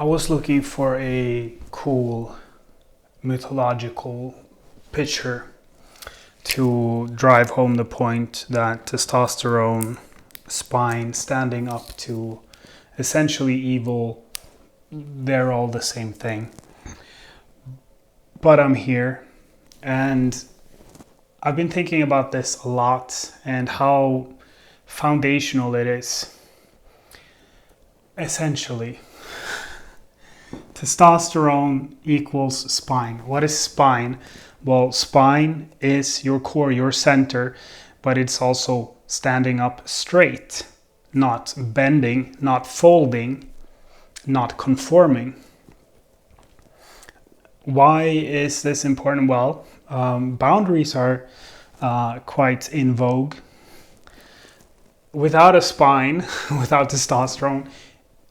I was looking for a cool mythological picture to drive home the point that testosterone, spine, standing up to essentially evil, they're all the same thing. But I'm here and I've been thinking about this a lot and how foundational it is. Essentially, testosterone equals spine. What is spine? Well, spine is your core, your center, but it's also standing up straight, not bending, not folding, not conforming. Why is this important? Well, boundaries are quite in vogue. Without a spine, without testosterone,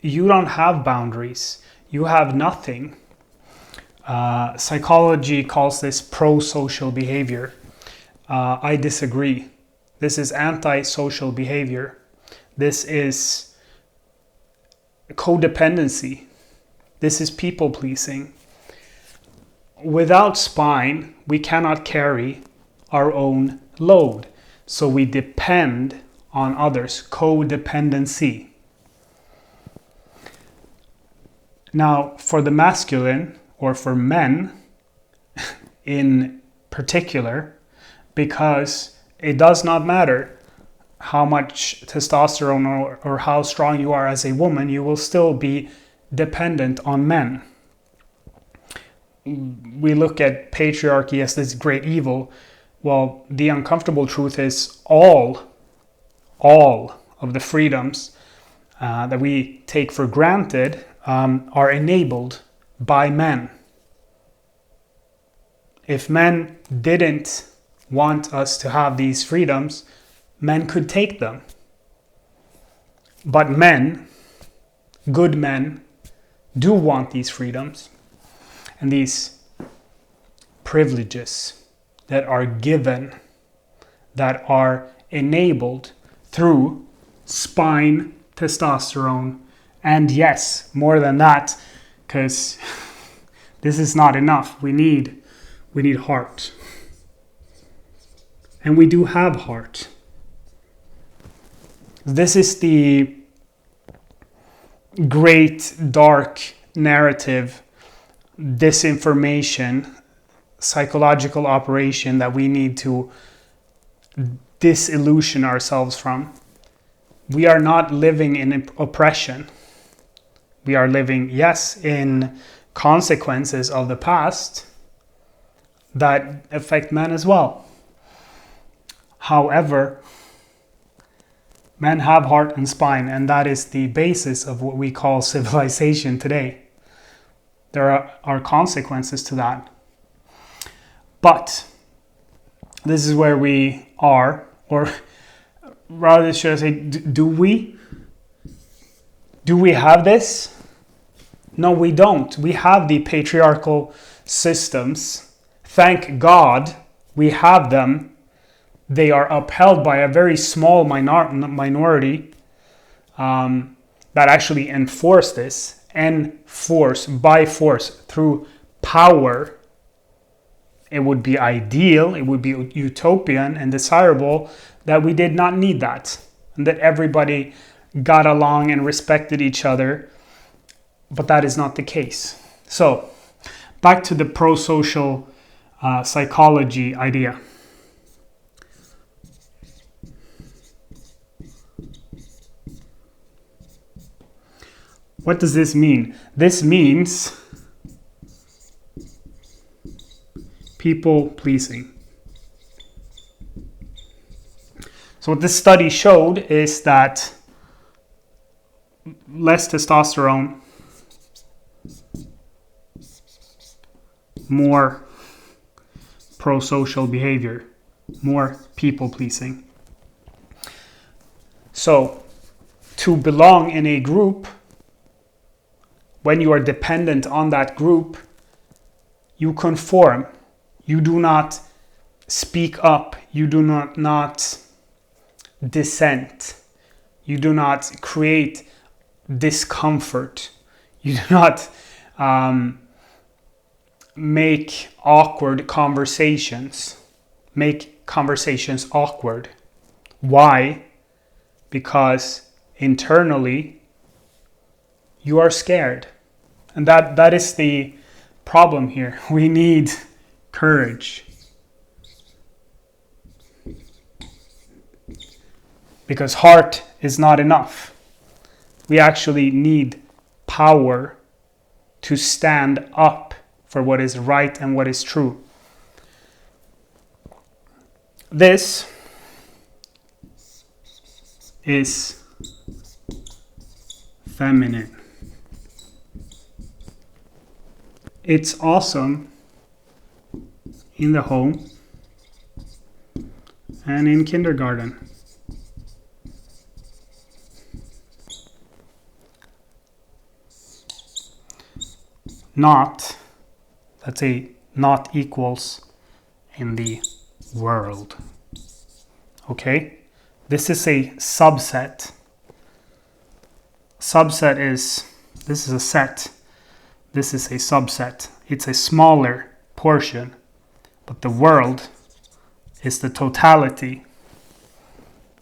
you don't have boundaries. You have nothing. Psychology calls this pro-social behavior. I disagree. This is anti-social behavior. This is codependency. This is people-pleasing. Without spine, we cannot carry our own load. So we depend on others. Codependency. Now, for the masculine, or for men in particular, because it does not matter how much testosterone or how strong you are as a woman, you will still be dependent on men. We look at patriarchy as this great evil. Well, the uncomfortable truth is all of the freedoms that we take for granted are enabled by men. If men didn't want us to have these freedoms, men could take them. But men, good men, do want these freedoms and these privileges that are given, that are enabled through spine, testosterone, and yes, more than that, because this is not enough. We need heart. And we do have heart. This is the great dark narrative, disinformation, psychological operation that we need to disillusion ourselves from. We are not living in oppression. We are living, yes, in consequences of the past that affect men as well. However, men have heart and spine, and that is the basis of what we call civilization today. There are consequences to that. But this is where we are, or rather should I say, do we have this? No, we don't. We have the patriarchal systems. Thank God we have them. They are upheld by a very small minority that actually enforce this, by force, through power. It would be ideal, it would be utopian and desirable that we did not need that, and that everybody got along and respected each other, but that is not the case. So, back to the pro-social psychology idea. What does this mean? This means people pleasing. So what this study showed is that less testosterone, more pro-social behavior, more people pleasing. So to belong in a group, when you are dependent on that group, you conform. You do not speak up. You do not dissent. You do not create discomfort. You do not make awkward conversations. Make conversations awkward. Why? Because internally you are scared. And that is the problem here. We need courage. Because heart is not enough. We actually need power to stand up for what is right and what is true. This is feminine. It's awesome in the home and in kindergarten. Not, let's say, not equals in the world. Okay? This is a subset. Subset is, this is a set. This is a subset. It's a smaller portion. But the world is the totality.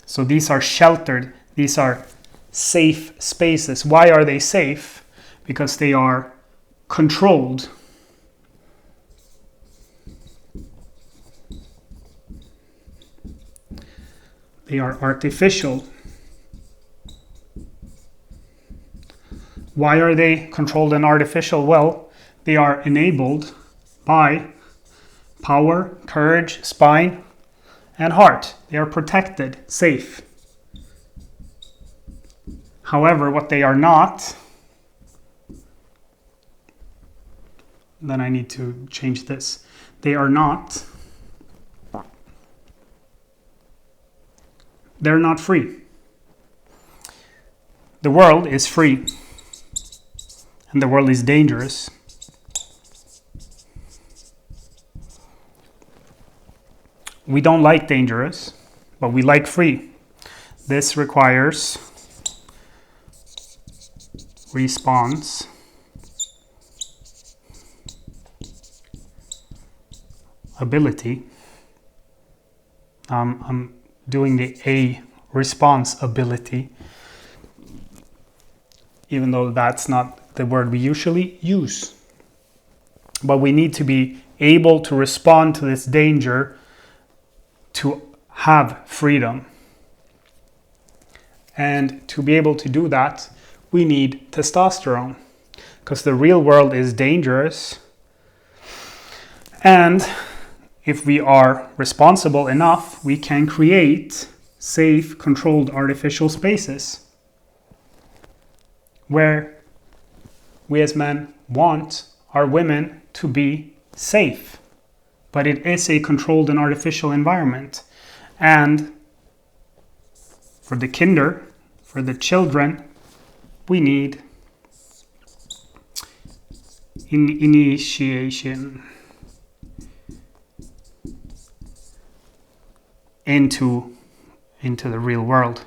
So these are sheltered. These are safe spaces. Why are they safe? Because they are controlled. They are artificial. Why are they controlled and artificial? Well, they are enabled by power, courage, spine, and heart. They are protected, safe. However, what they are not, then I need to change this. They are not, they're not free. The world is free, and the world is dangerous. We don't like dangerous, but we like free. This requires response, ability. I'm doing the A, responsibility, even though that's not the word we usually use. But we need to be able to respond to this danger to have freedom. And to be able to do that, we need testosterone, because the real world is dangerous. And if we are responsible enough, we can create safe, controlled artificial spaces where we as men want our women to be safe. But it is a controlled and artificial environment. And for the for the children, we need initiation into the real world.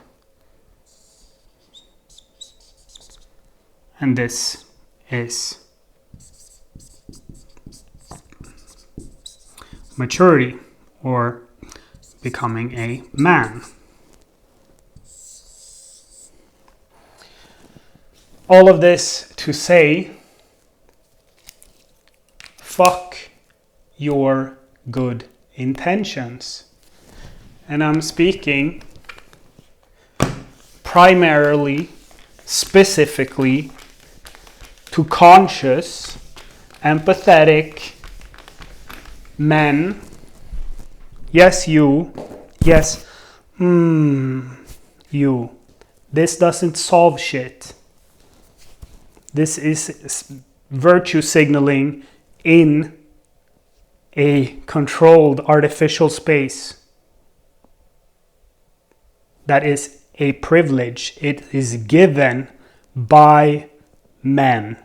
And this is maturity, or becoming a man. All of this to say, fuck your good intentions. And I'm speaking primarily, specifically, to conscious, empathetic men. Yes, you. Yes, you. This doesn't solve shit. This is virtue signaling in a controlled artificial space. That is a privilege. It is given by men.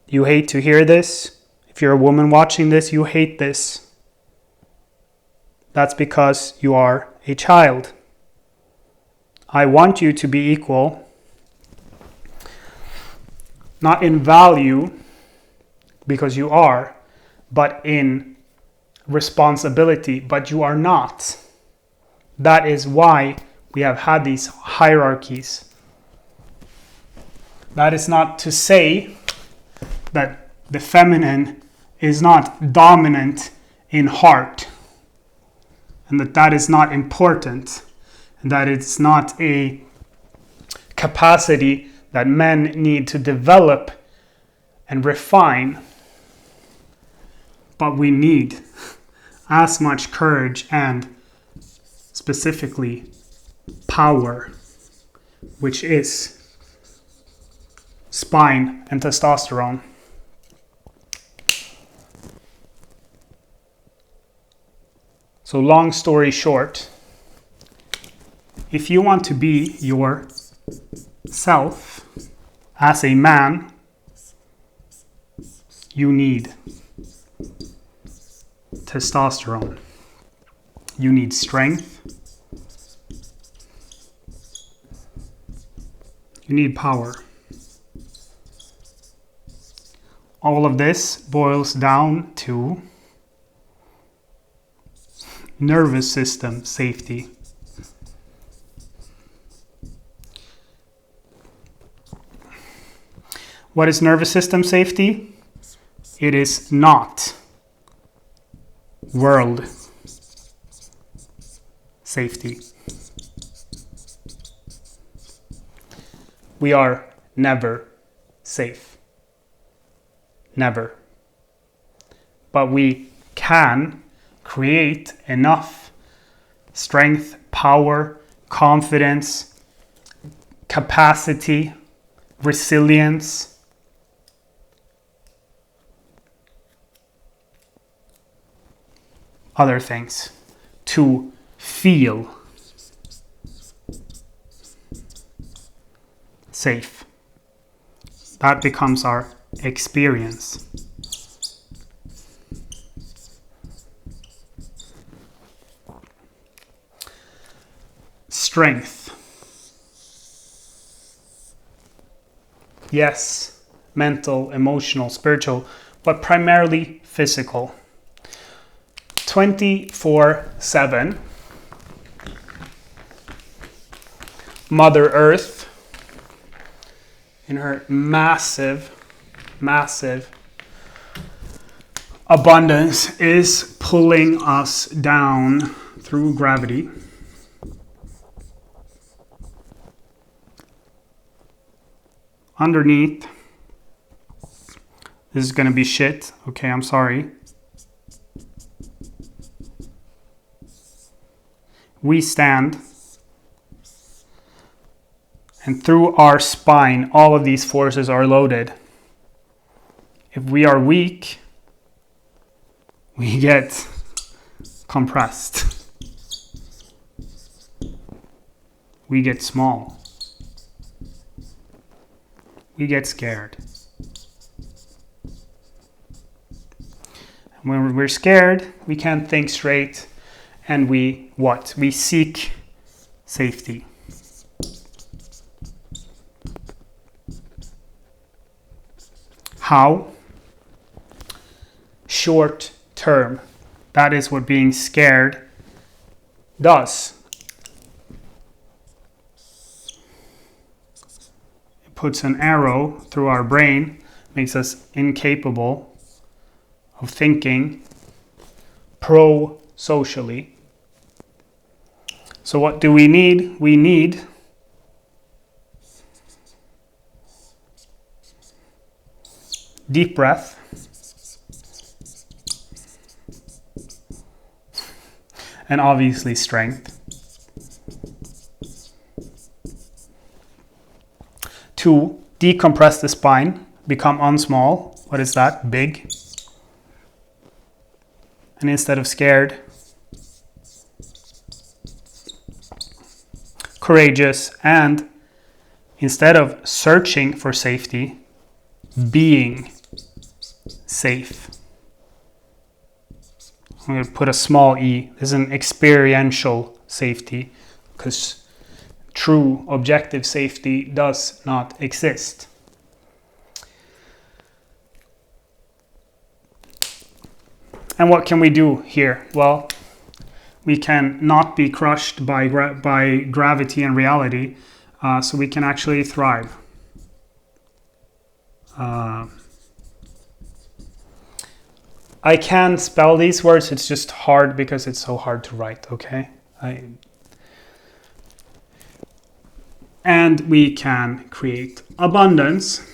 You hate to hear this. If you're a woman watching this, you hate this. That's because you are a child. I want you to be equal. Not in value, because you are, but in responsibility, but you are not. That is why we have had these hierarchies. That is not to say that the feminine is not dominant in heart, and that is not important, and that it's not a capacity that men need to develop and refine. But we need as much courage and specifically power, which is spine and testosterone. So long story short, if you want to be yourself as a man, you need testosterone. You need strength. You need power. All of this boils down to nervous system safety. What is nervous system safety? It is not world safety. We are never safe. Never. But we can create enough strength, power, confidence, capacity, resilience, other things to feel safe. That becomes our experience. Strength. Yes, mental, emotional, spiritual, but primarily physical. 24/7. Mother Earth, in her massive abundance, is pulling us down through gravity. Underneath, this is going to be shit. Okay, I'm sorry. We stand, and through our spine, all of these forces are loaded. If we are weak, we get compressed. We get small. We get scared. When we're scared, we can't think straight, and we what? We seek safety. How? Short term. That is what being scared does. It puts an arrow through our brain, makes us incapable of thinking pro-socially. So what do we need? We need deep breath, and obviously strength. To decompress the spine, become unsmall. What is that? Big. And instead of scared, courageous, and instead of searching for safety, being safe. I'm going to put a small e. This is an experiential safety, because true objective safety does not exist. And what can we do here? Well, we can not be crushed by gravity and reality, so we can actually thrive. I can spell these words, it's just hard because it's so hard to write, okay? And we can create abundance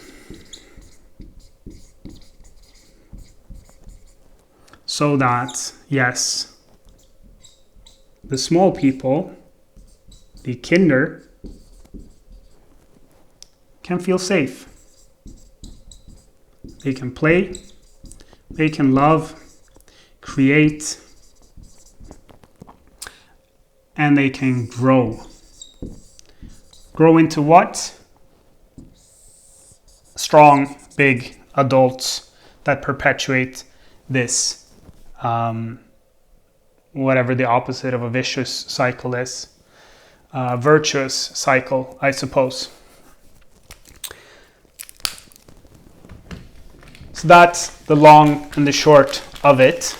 so that, yes, the small people, the Kinder, can feel safe. They can play, they can love, create, and they can grow. Grow into what? Strong, big adults that perpetuate this, whatever the opposite of a vicious cycle is. Virtuous cycle, I suppose. So that's the long and the short of it.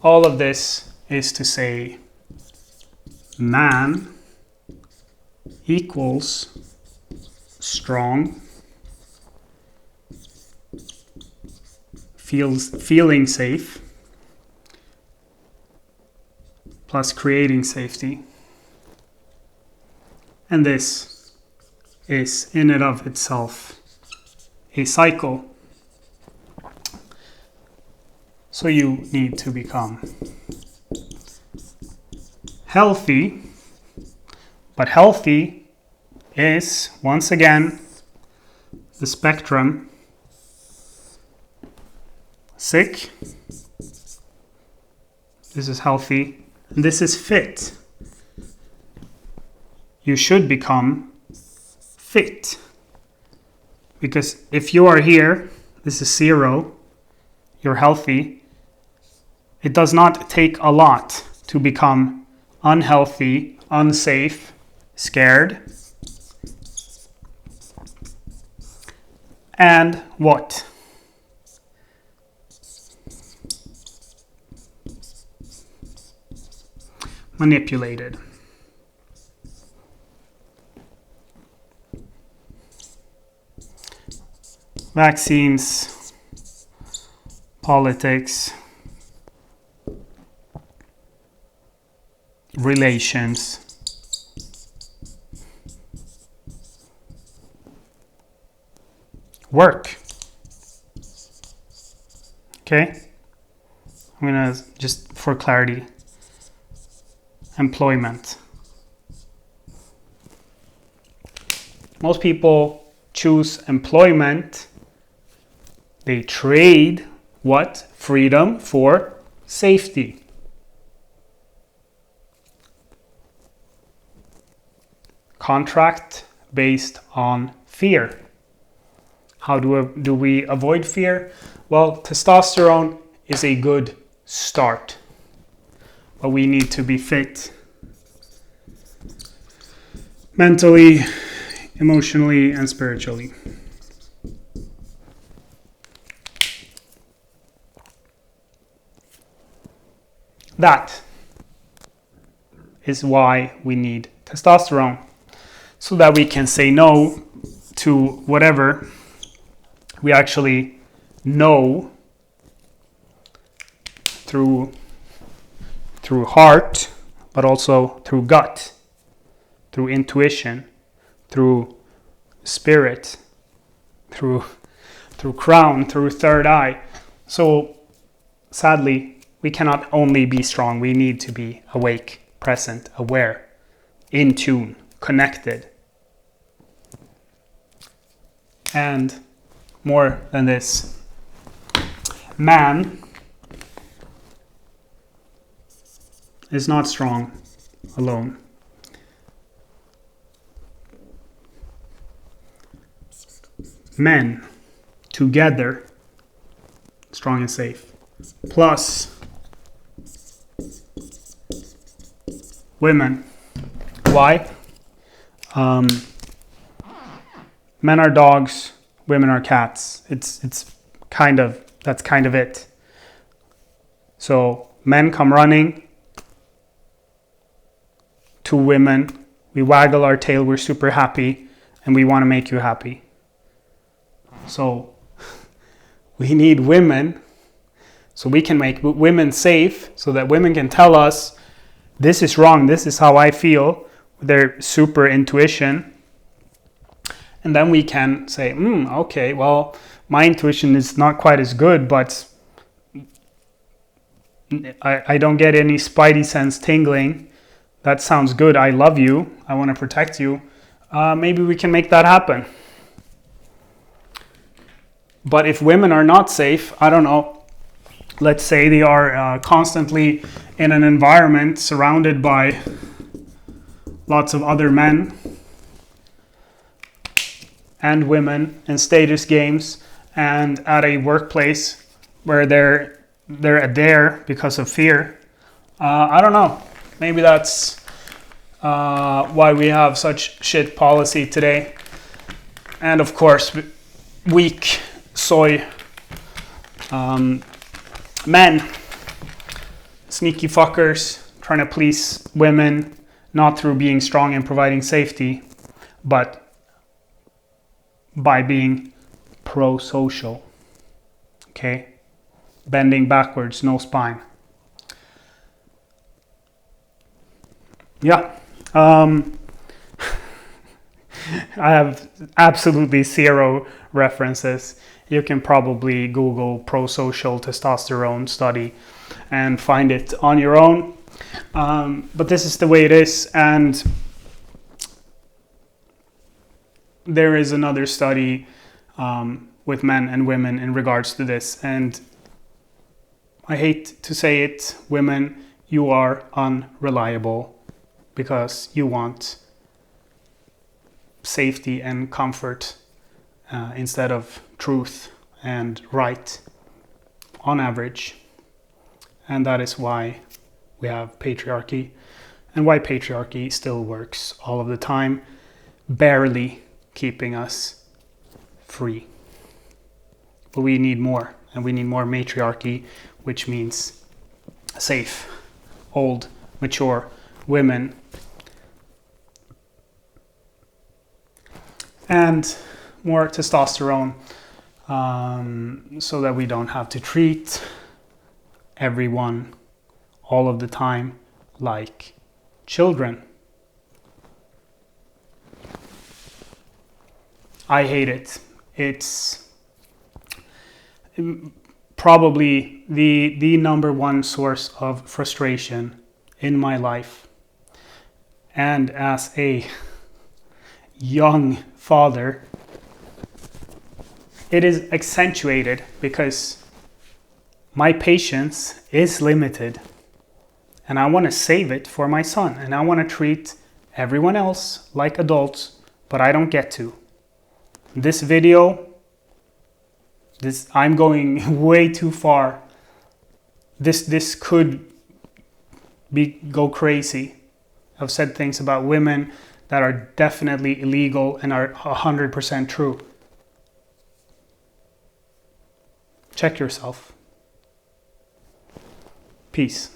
All of this is to say man equals strong, feeling safe, plus creating safety. And this is in and of itself a cycle. So you need to become healthy, but healthy is, once again, the spectrum. Sick, this is healthy, and this is fit. You should become fit, because if you are here, this is 0, you're healthy. It does not take a lot to become unhealthy, unsafe, scared. And what? Manipulated. Vaccines, politics, relations, work. Okay? I'm gonna, just for clarity, employment. Most people choose employment. They trade what? Freedom for safety. Contract based on fear. How do we avoid fear? Well, testosterone is a good start, but we need to be fit mentally, emotionally, and spiritually. That is why we need testosterone, so that we can say no to whatever we actually know through heart, but also through gut, through intuition, through spirit, through crown, through third eye. So sadly, we cannot only be strong, we need to be awake, present, aware, in tune, connected. And more than this, man is not strong alone. Men together, strong and safe, plus women. Why? Men are dogs, women are cats. It's That's kind of it. So men come running to women. We waggle our tail. We're super happy. And we want to make you happy. So we need women so we can make women safe, so that women can tell us, this is wrong, this is how I feel, their super intuition. And then we can say, okay, well, my intuition is not quite as good, but I don't get any spidey sense tingling. That sounds good. I love you. I want to protect you. Maybe we can make that happen. But if women are not safe, I don't know, let's say they are constantly in an environment surrounded by lots of other men and women in status games, and at a workplace where they're there because of fear. I don't know. Maybe that's why we have such shit policy today. And of course, weak soy men, sneaky fuckers, trying to please women, not through being strong and providing safety, but by being pro-social. Okay? Bending backwards, no spine. Yeah. I have absolutely zero references. You can probably Google pro-social testosterone study and find it on your own. But this is the way it is. And there is another study with men and women in regards to this. And I hate to say it, women, you are unreliable because you want safety and comfort instead of truth and right on average. And that is why we have patriarchy, and why patriarchy still works all of the time, barely keeping us free. But we need more, and we need more matriarchy, which means safe, old, mature women. And more testosterone, so that we don't have to treat everyone all of the time like children. I hate it. It's probably the number one source of frustration in my life. And as a young father, it is accentuated because my patience is limited, and I want to save it for my son, and I want to treat everyone else like adults, but I don't get to. This video, I'm going way too far. This could go crazy. I've said things about women that are definitely illegal and are 100% true. Check yourself. Peace.